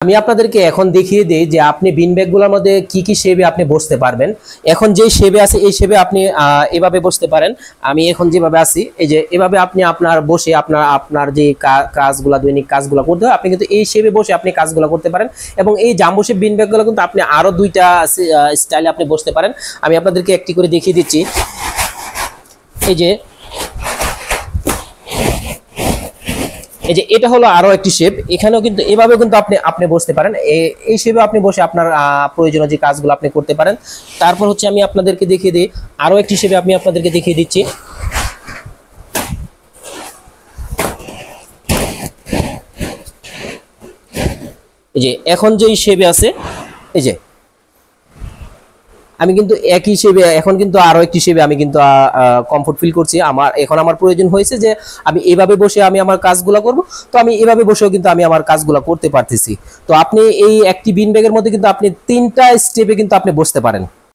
আমি আপনাদেরকে এখন দেখিয়ে দেই যে আপনি বিন ব্যাগগুলোর মধ্যে কি কি শেপে আপনি বসতে পারবেন। এখন যে শেপে আছে এই শেপে আপনি এভাবে বসতে পারেন। আমি এখন যেভাবে আছি এই যে এভাবে আপনি আপনার বসে আপনার যে কাজগুলো দৈনিক কাজগুলো করতে হয় আপনি কিন্তু এই শেপে বসে আপনি কাজগুলো করতে পারেন। এবং এই জাম্বো শেপ বিন ব্যাগগুলো কিন্তু আপনি আরো দুইটা স্টাইলে আপনি বসতে পারেন। আমি আপনাদেরকে একটি করে দেখিয়ে দিচ্ছি। এই যে এটা হলো আরো একটি শেপ। এখানেও কিন্তু এভাবে কিন্তু আপনি বসতে পারেন। এই শেপে আপনি বসে আপনার প্রয়োজনীয় যে কাজগুলো আপনি করতে পারেন। তারপর হচ্ছে আমি আপনাদেরকে দেখিয়ে দিই আরো একটি শেপে আমি আপনাদেরকে দেখিয়ে দিচ্ছি। এই যে এখন যে শেপে আছে এই যে আমি কিন্তু একই শেপে এখন কিন্তু আরো একটি শেপে আমি কিন্তু কমফোর্ট ফিল করছি। আমার প্রয়োজন হয়েছে যে আমি এভাবে বসে আমি আমার কাজগুলো করব। তো আমি এভাবে বসেও কিন্তু আমি আমার কাজগুলো করতে পারতেছি। তো আপনি এই একটি বিন ব্যাগের মধ্যে কিন্তু আপনি তিনটা স্টেপে কিন্তু আপনি বসতে পারেন।